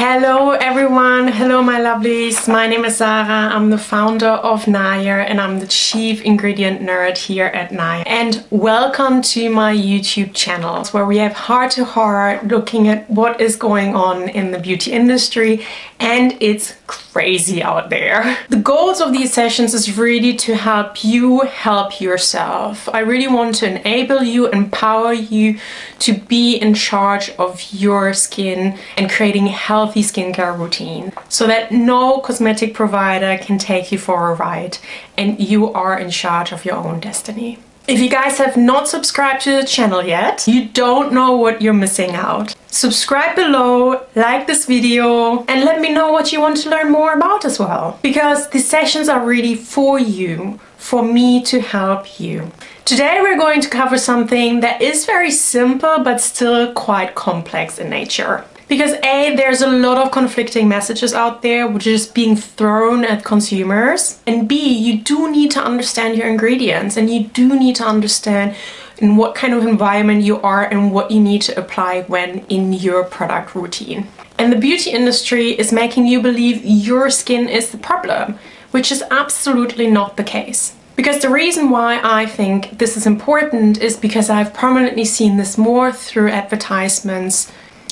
Hello everyone, hello my lovelies, my name is Sarah, I'm the founder of Naya and I'm the chief ingredient nerd here at Naya. And welcome to my YouTube channel where we have heart to heart looking at what is going on in the beauty industry, and it's crazy out there. The goals of these sessions is really to help you help yourself. I really want to enable you, empower you to be in charge of your skin and creating healthy skincare routine so that no cosmetic provider can take you for a ride and you are in charge of your own destiny. If you guys have not subscribed to the channel yet, you don't know what you're missing out. Subscribe below, like this video, and let me know what you want to learn more about as well. Because these sessions are really for you, for me to help you. Today we're going to cover something that is very simple but still quite complex in nature. Because A, there's a lot of conflicting messages out there which is being thrown at consumers. And B, you do need to understand your ingredients and you do need to understand in what kind of environment you are and what you need to apply when in your product routine. And the beauty industry is making you believe your skin is the problem, which is absolutely not the case. Because the reason why I think this is important is because I've prominently seen this more through advertisements.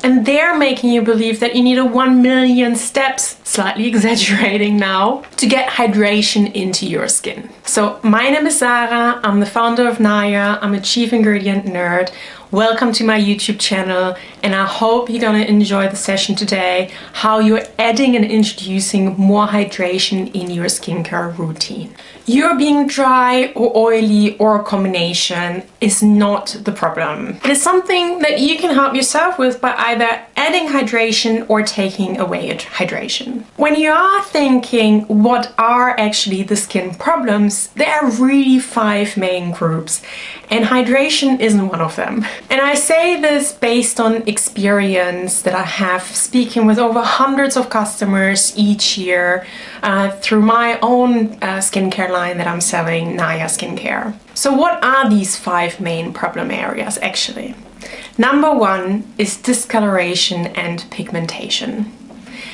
And they're making you believe that you need a 1 million steps, slightly exaggerating now, to get hydration into your skin. So my name is Sarah, I'm the founder of Naya, I'm a chief ingredient nerd. Welcome to my YouTube channel, and I hope you're gonna enjoy the session today, how you're adding and introducing more hydration in your skincare routine. You're being dry or oily or a combination is not the problem. It is something that you can help yourself with by either adding hydration or taking away hydration. When you are thinking what are actually the skin problems, there are really 5 main groups, and hydration isn't one of them. And I say this based on experience that I have speaking with over hundreds of customers each year through my own skincare line that I'm selling, Naya Skincare. So what are these 5 main problem areas actually? Number 1 is discoloration and pigmentation.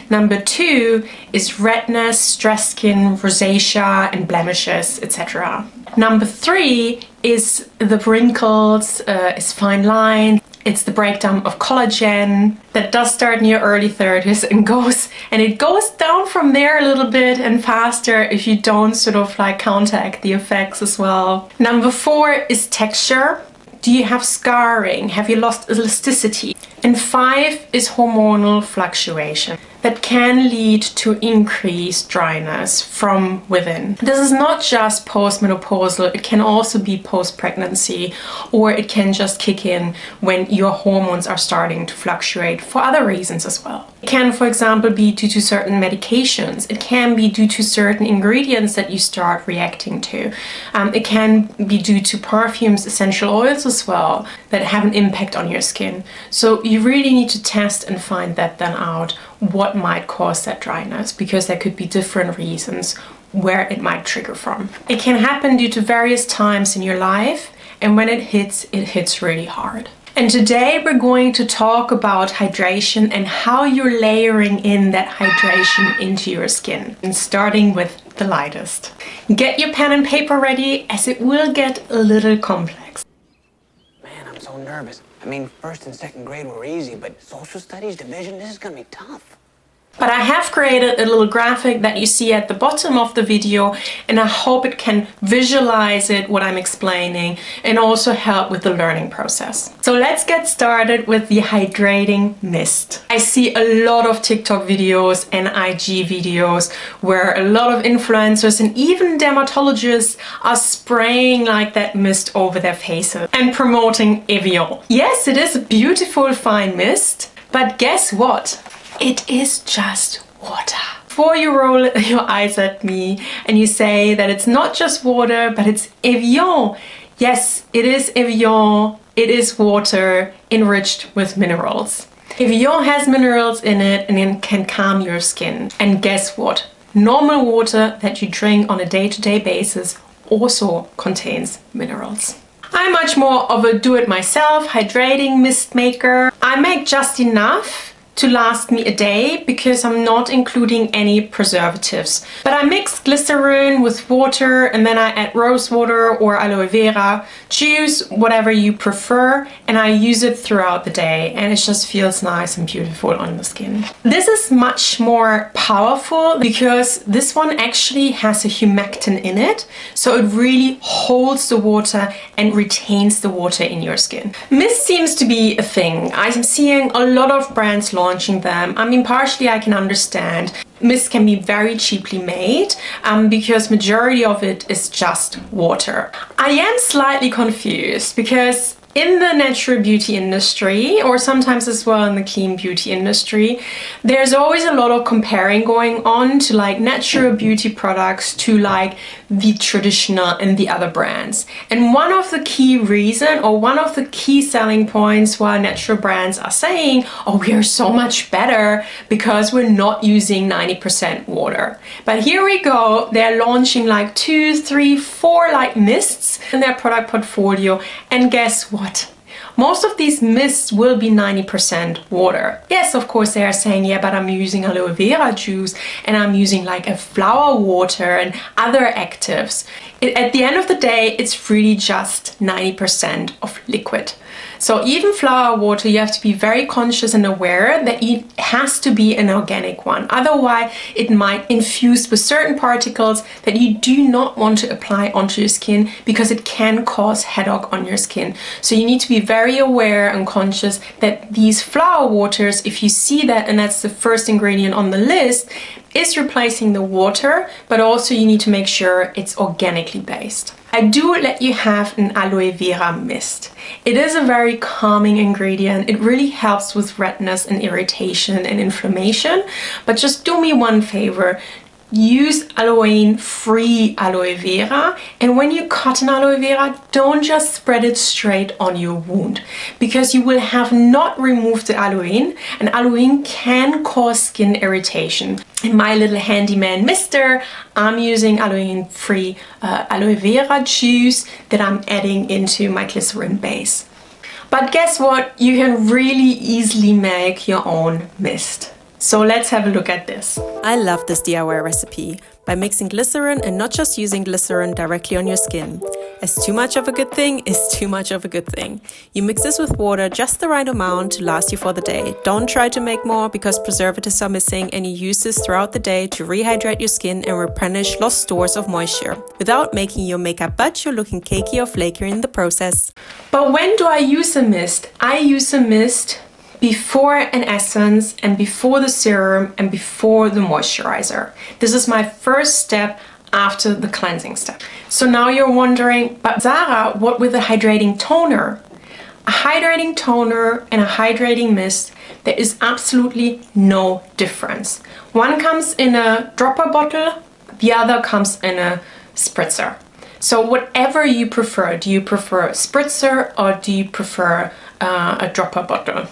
Number 2 is redness, stressed skin, rosacea and blemishes, etc. Number 3 is the wrinkles, is fine lines. It's the breakdown of collagen that does start in your early 30s and it goes down from there a little bit and faster if you don't sort of like counteract the effects as well. Number 4 is texture. Do you have scarring? Have you lost elasticity? And 5 is hormonal fluctuation that can lead to increased dryness from within. This is not just postmenopausal, it can also be post-pregnancy, or it can just kick in when your hormones are starting to fluctuate for other reasons as well. It can, for example, be due to certain medications. It can be due to certain ingredients that you start reacting to. It can be due to perfumes, essential oils as well, that have an impact on your skin. So you really need to test and find that then out, what might cause that dryness, because there could be different reasons where it might trigger from. It can happen due to various times in your life, and when it hits really hard. And today we're going to talk about hydration and how you're layering in that hydration into your skin. And starting with the lightest. Get your pen and paper ready, as it will get a little complex. Man, I'm so nervous. I mean, 1st and 2nd grade were easy, but social studies, division, this is gonna be tough. But I have created a little graphic that you see at the bottom of the video, and I hope it can visualize it, what I'm explaining, and also help with the learning process. So let's get started with the hydrating mist. I see a lot of TikTok videos and IG videos where a lot of influencers and even dermatologists are spraying like that mist over their faces and promoting Evian. Yes, it is a beautiful fine mist, but guess what? It is just water. Before you roll your eyes at me and you say that it's not just water, but it's Evian. Yes, it is Evian. It is water enriched with minerals. Evian has minerals in it and it can calm your skin. And guess what? Normal water that you drink on a day-to-day basis also contains minerals. I'm much more of a do-it-myself hydrating mist maker. I make just enough to last me a day because I'm not including any preservatives. But I mix glycerin with water and then I add rose water or aloe vera juice, whatever you prefer, and I use it throughout the day and it just feels nice and beautiful on the skin. This is much more powerful because this one actually has a humectant in it, so it really holds the water and retains the water in your skin. Mist seems to be a thing. I'm seeing a lot of brands launching them. I mean, partially I can understand. Mist can be very cheaply made because majority of it is just water. I am slightly confused because in the natural beauty industry, or sometimes as well in the clean beauty industry, there's always a lot of comparing going on to like natural beauty products to like the traditional and the other brands. And one of the key reason or one of the key selling points why natural brands are saying, oh, we are so much better because we're not using 90% water. But here we go, they're launching like 2, 3, 4 like mists in their product portfolio, and guess what? Most of these mists will be 90% water. Yes, of course they are saying, yeah, but I'm using aloe vera juice and I'm using like a flower water and other actives. At the end of the day, it's really just 90% of liquid. So even flower water, you have to be very conscious and aware that it has to be an organic one. Otherwise, it might infuse with certain particles that you do not want to apply onto your skin because it can cause headache on your skin. So you need to be very aware and conscious that these flower waters, if you see that, and that's the first ingredient on the list, is replacing the water, but also you need to make sure it's organically based. I do let you have an aloe vera mist. It is a very calming ingredient. It really helps with redness and irritation and inflammation, but just do me one favor. Use aloe-free aloe vera, and when you cut an aloe vera, don't just spread it straight on your wound because you will have not removed the aloe, and aloe can cause skin irritation. In my little handyman mister, I'm using aloe-free aloe vera juice that I'm adding into my glycerin base. But guess what? You can really easily make your own mist. So let's have a look at this. I love this DIY recipe by mixing glycerin and not just using glycerin directly on your skin, as too much of a good thing is too much of a good thing. You mix this with water just the right amount to last you for the day. Don't try to make more because preservatives are missing, and you use this throughout the day to rehydrate your skin and replenish lost stores of moisture without making your makeup budge or looking cakey or flaky in the process. But when do I use a mist? I use a mist before an essence and before the serum and before the moisturizer. This is my first step after the cleansing step. So now you're wondering, but Sarah, what with a hydrating toner? A hydrating toner and a hydrating mist, there is absolutely no difference. One comes in a dropper bottle, the other comes in a spritzer. So whatever you prefer, do you prefer a spritzer or do you prefer a dropper bottle?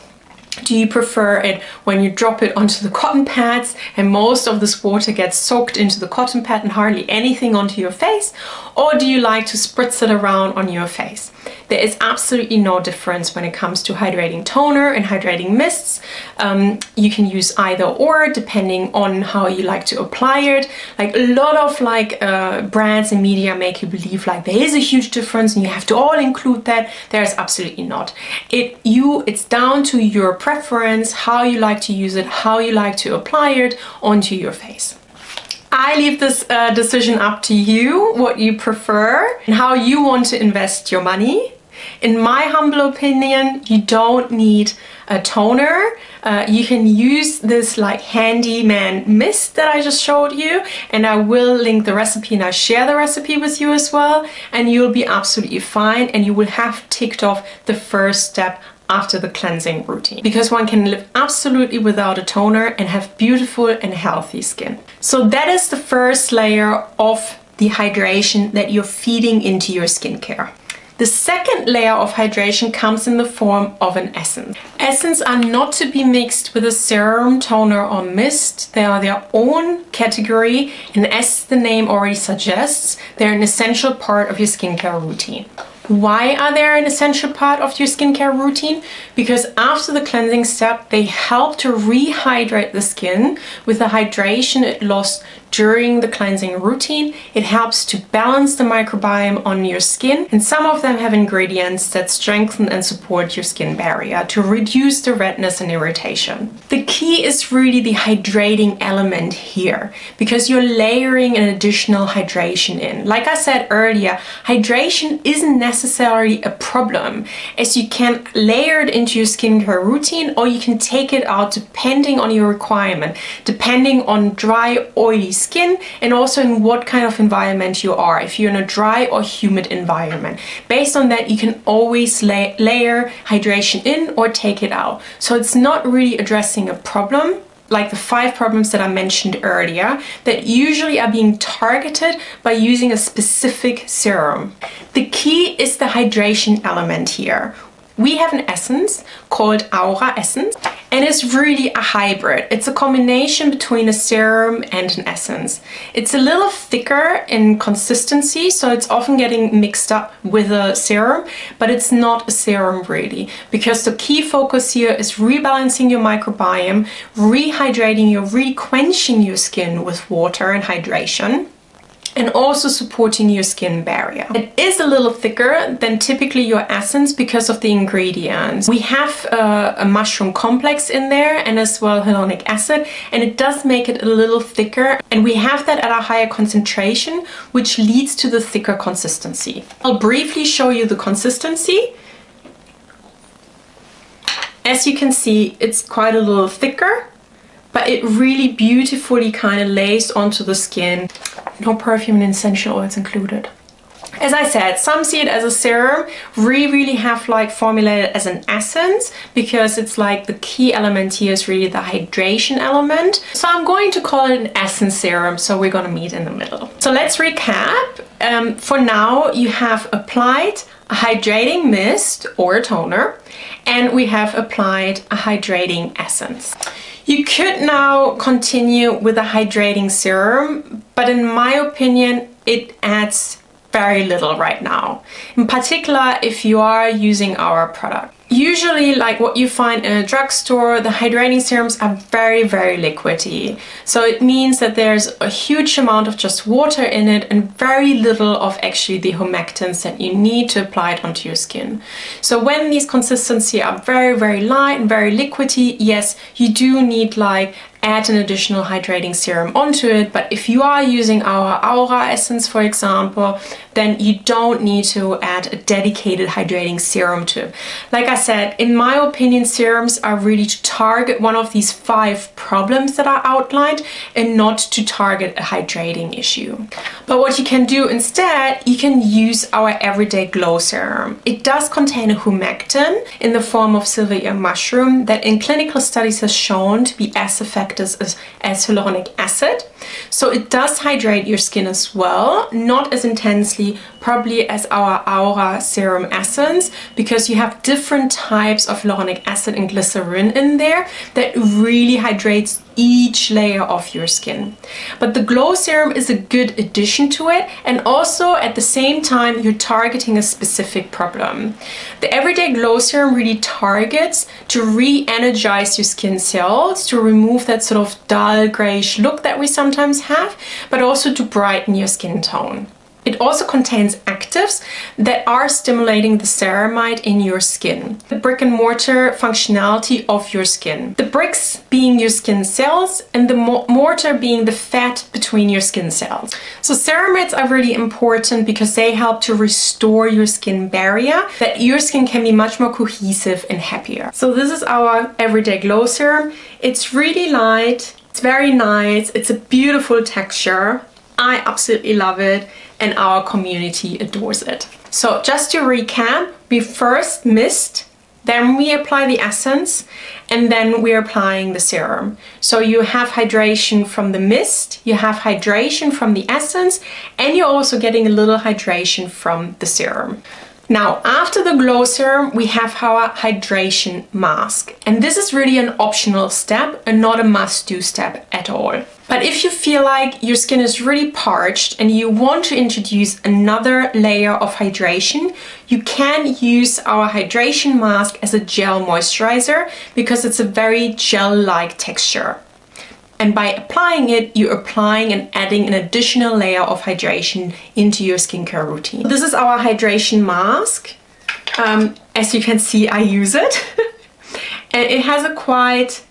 Do you prefer it when you drop it onto the cotton pads and most of this water gets soaked into the cotton pad and hardly anything onto your face? Or do you like to spritz it around on your face? There is absolutely no difference when it comes to hydrating toner and hydrating mists. You can use either or depending on how you like to apply it. Like a lot of brands and media make you believe like there is a huge difference and you have to all include that. There is absolutely not. It's down to your preference, how you like to use it, how you like to apply it onto your face. I leave this decision up to you, what you prefer and how you want to invest your money. In my humble opinion, you don't need a toner. You can use this like handyman mist that I just showed you, and I will link the recipe and I'll share the recipe with you as well, and you'll be absolutely fine and you will have ticked off the first step after the cleansing routine, because one can live absolutely without a toner and have beautiful and healthy skin. So that is the first layer of the hydration that you're feeding into your skincare. The second layer of hydration comes in the form of an essence. Essence are not to be mixed with a serum, toner or mist. They are their own category, and as the name already suggests, they're an essential part of your skincare routine. Why are they an essential part of your skincare routine? Because after the cleansing step, they help to rehydrate the skin with the hydration it lost during the cleansing routine. It helps to balance the microbiome on your skin, and some of them have ingredients that strengthen and support your skin barrier to reduce the redness and irritation. The key is really the hydrating element here, because you're layering an additional hydration in. Like I said earlier, hydration isn't necessarily a problem, as you can layer it into your skincare routine, or you can take it out depending on your requirement, depending on dry, oily skin, and also in what kind of environment you are. If you're in a dry or humid environment, based on that you can always layer hydration in or take it out. So it's not really addressing a problem like the 5 problems that I mentioned earlier that usually are being targeted by using a specific serum. The key is the hydration element here. We have an essence called Aura Essence, and it's really a hybrid. It's a combination between a serum and an essence. It's a little thicker in consistency, so it's often getting mixed up with a serum, but it's not a serum really, because the key focus here is rebalancing your microbiome, rehydrating you, re-quenching your skin with water and hydration, and also supporting your skin barrier. It is a little thicker than typically your essence because of the ingredients. We have a mushroom complex in there and as well hyaluronic acid, and it does make it a little thicker, and we have that at a higher concentration, which leads to the thicker consistency. I'll briefly show you the consistency. As you can see, it's quite a little thicker, but it really beautifully kind of lays onto the skin. No perfume and essential oils included. As I said, some see it as a serum. We really have like formulated as an essence, because it's like the key element here is really the hydration element. So I'm going to call it an essence serum, so we're gonna meet in the middle. So let's recap. For now, you have applied a hydrating mist or a toner, and we have applied a hydrating essence. You could now continue with a hydrating serum, but in my opinion, it adds very little right now. In particular, if you are using our product. Usually, like what you find in a drugstore, the hydrating serums are very, very liquidy. So it means that there's a huge amount of just water in it and very little of actually the humectants that you need to apply it onto your skin. So when these consistency are very, very light and very liquidy, yes, you do need like add an additional hydrating serum onto it. But if you are using our Aura Essence, for example, then you don't need to add a dedicated hydrating serum to it. Like I said, in my opinion, serums are really to target one of these 5 problems that are outlined and not to target a hydrating issue. But what you can do instead, you can use our Everyday Glow Serum. It does contain a humectant in the form of silver ear mushroom that in clinical studies has shown to be as effective as hyaluronic acid. So it does hydrate your skin as well, not as intensely probably as our Aura Serum Essence, because you have different types of hyaluronic acid and glycerin in there that really hydrates each layer of your skin. But the Glow Serum is a good addition to it, and also at the same time you're targeting a specific problem. The Everyday Glow Serum really targets to re-energize your skin cells, to remove that sort of dull grayish look that we sometimes have, but also to brighten your skin tone. It also contains actives that are stimulating the ceramide in your skin, the brick and mortar functionality of your skin. The bricks being your skin cells and the mortar being the fat between your skin cells. So ceramides are really important because they help to restore your skin barrier, that your skin can be much more cohesive and happier. So this is our Everyday Glow Serum. It's really light, it's very nice, it's a beautiful texture. I absolutely love it, and our community adores it. So just to recap, we first mist, then we apply the essence, and then we're applying the serum. So you have hydration from the mist, you have hydration from the essence, and you're also getting a little hydration from the serum. Now, after the Glow Serum, we have our hydration mask. And this is really an optional step and not a must-do step at all. But if you feel like your skin is really parched and you want to introduce another layer of hydration, you can use our hydration mask as a gel moisturizer because it's a very gel-like texture. And by applying it, you're applying and adding an additional layer of hydration into your skincare routine. This is our hydration mask. As you can see, I use it. And it has a quite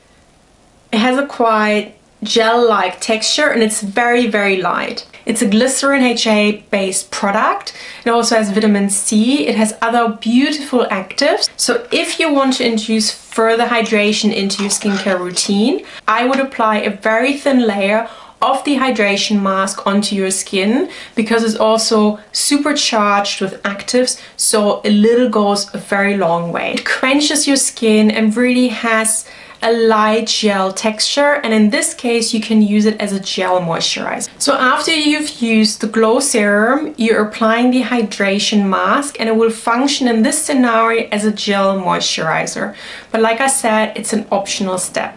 gel-like texture, and it's very, very light. It's a glycerin HA based product. It also has vitamin C. It has other beautiful actives. So if you want to introduce further hydration into your skincare routine, I would apply a very thin layer of the hydration mask onto your skin because it's also supercharged with actives, so a little goes a very long way. It quenches your skin and really has a light gel texture, and in this case you can use it as a gel moisturizer. So after you've used the glow serum, you're applying the hydration mask, and it will function in this scenario as a gel moisturizer. But like I said, it's an optional step.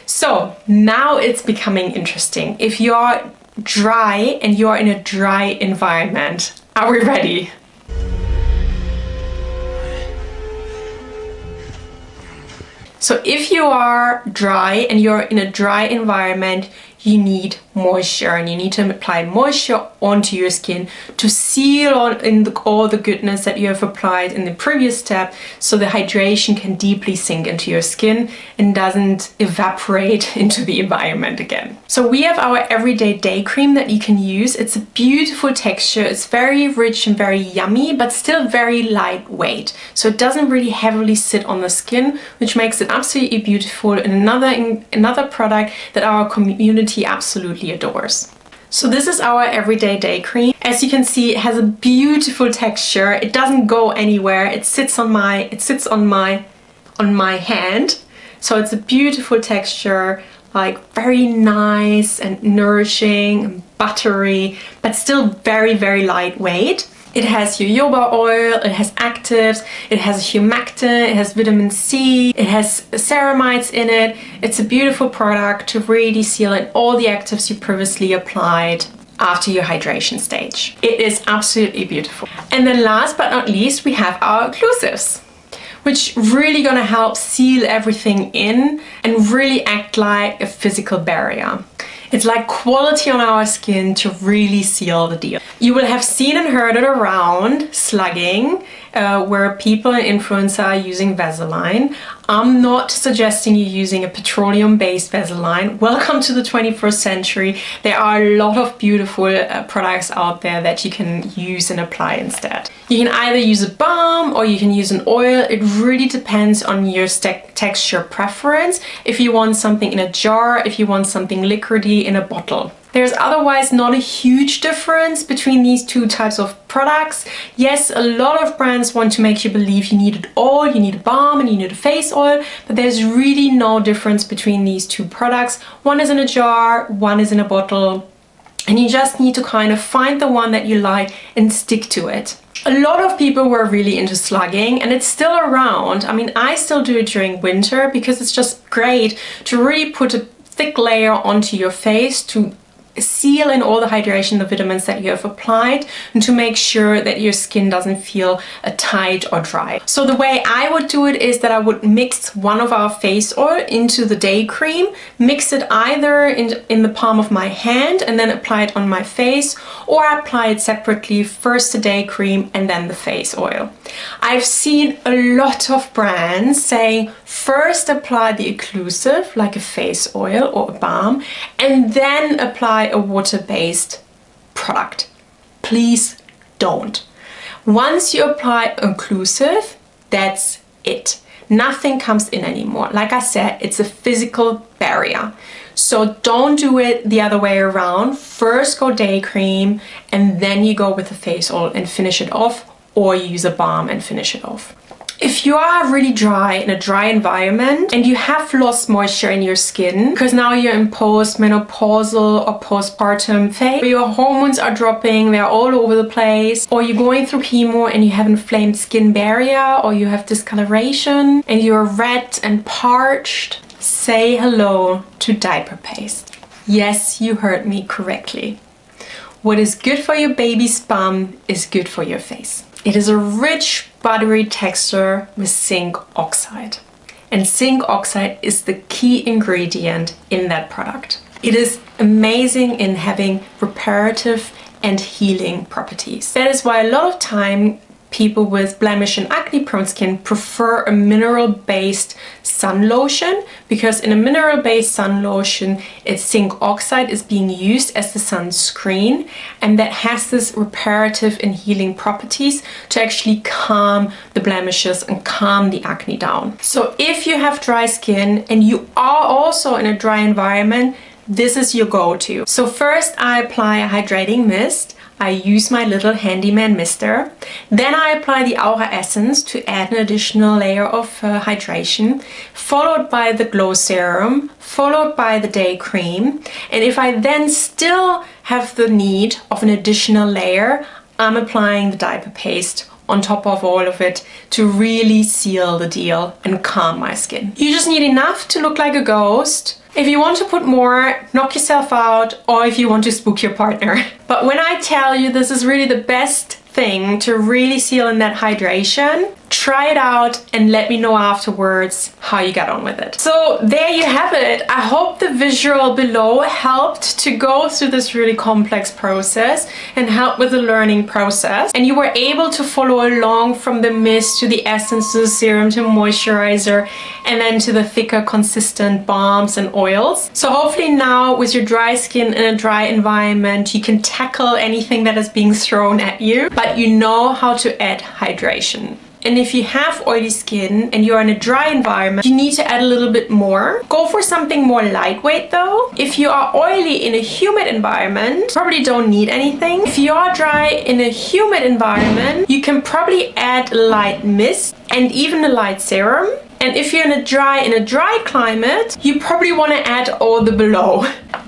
So now it's becoming interesting. If you're dry and you're in a dry environment, are we ready? So if you are dry and you're in a dry environment, you need moisture, and you need to apply moisture onto your skin to seal on all the goodness that you have applied in the previous step, so the hydration can deeply sink into your skin and doesn't evaporate into the environment again. So we have our everyday day cream that you can use. It's a beautiful texture. It's very rich and very yummy, but still very lightweight. So it doesn't really heavily sit on the skin, which makes it absolutely beautiful, and another product that our community absolutely adores. So this is our everyday day cream. As you can see, it has a beautiful texture. It doesn't go anywhere. It sits on my hand. So it's a beautiful texture, like very nice and nourishing and buttery, but still very, very lightweight. It has jojoba oil, it has actives, it has humectant, it has vitamin C, it has ceramides in it. It's a beautiful product to really seal in all the actives you previously applied after your hydration stage. It is absolutely beautiful. And then last but not least, we have our occlusives, which really gonna help seal everything in and really act like a physical barrier. It's like quality on our skin to really seal the deal. You will have seen and heard it around, slugging, where people and influencers are using Vaseline. I'm not suggesting you using a petroleum-based Vaseline. Welcome to the 21st century. There are a lot of beautiful products out there that you can use and apply instead. You can either use a balm or you can use an oil. It really depends on your texture preference. If you want something in a jar, if you want something liquidy in a bottle. There's otherwise not a huge difference between these two types of products. Yes, a lot of brands want to make you believe you need it all, you need a balm and you need a face oil, but there's really no difference between these two products. One is in a jar, one is in a bottle, and you just need to kind of find the one that you like and stick to it. A lot of people were really into slugging, and it's still around. I mean, I still do it during winter because it's just great to really put a thick layer onto your face to seal in all the hydration, the vitamins that you have applied, and to make sure that your skin doesn't feel tight or dry. So the way I would do it is that I would mix one of our face oil into the day cream, mix it either in the palm of my hand and then apply it on my face, or apply it separately, first the day cream and then the face oil. I've seen a lot of brands saying first apply the occlusive like a face oil or a balm and then apply a water-based product. Please don't. Once you apply occlusive, that's it. Nothing comes in anymore. Like I said, it's a physical barrier. So don't do it the other way around. First go day cream and then you go with the face oil and finish it off, or use a balm and finish it off. If you are really dry in a dry environment and you have lost moisture in your skin because now you're in post-menopausal or postpartum phase, where your hormones are dropping, they're all over the place, or you're going through chemo and you have an inflamed skin barrier, or you have discoloration and you're red and parched, say hello to diaper paste. Yes, you heard me correctly. What is good for your baby's bum is good for your face. It is a rich, buttery texture with zinc oxide. And zinc oxide is the key ingredient in that product. It is amazing in having reparative and healing properties. That is why a lot of time people with blemish and acne prone skin prefer a mineral-based sun lotion, because in a mineral-based sun lotion, its zinc oxide is being used as the sunscreen, and that has this reparative and healing properties to actually calm the blemishes and calm the acne down. So if you have dry skin and you are also in a dry environment, this is your go-to. So first I apply a hydrating mist. I use my little handyman mister. Then I apply the Aura Essence to add an additional layer of hydration, followed by the Glow Serum, followed by the Day Cream. And if I then still have the need of an additional layer, I'm applying the diaper paste on top of all of it to really seal the deal and calm my skin. You just need enough to look like a ghost. If you want to put more, knock yourself out, or if you want to spook your partner. But when I tell you this is really the best thing to really seal in that hydration, try it out and let me know afterwards how you got on with it. So there you have it. I hope the visual below helped to go through this really complex process and help with the learning process. And you were able to follow along from the mist to the essences, serum to moisturizer, and then to the thicker consistent balms and oils. So hopefully now with your dry skin in a dry environment, you can tackle anything that is being thrown at you, but you know how to add hydration. And if you have oily skin and you're in a dry environment, you need to add a little bit more. Go for something more lightweight though. If you are oily in a humid environment, probably don't need anything. If you are dry in a humid environment, you can probably add a light mist and even a light serum. And if you're in a dry climate, you probably want to add all the below.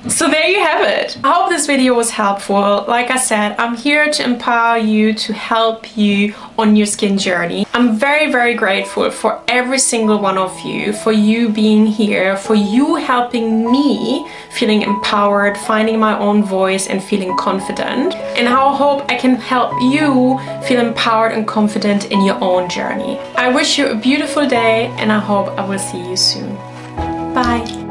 So there you have it. I hope this video was helpful. Like I said, I'm here to empower you, to help you on your skin journey. I'm very, very grateful for every single one of you, for you being here, for you helping me feeling empowered, finding my own voice and feeling confident. And I hope I can help you feel empowered and confident in your own journey. I wish you a beautiful day and I hope I will see you soon. Bye.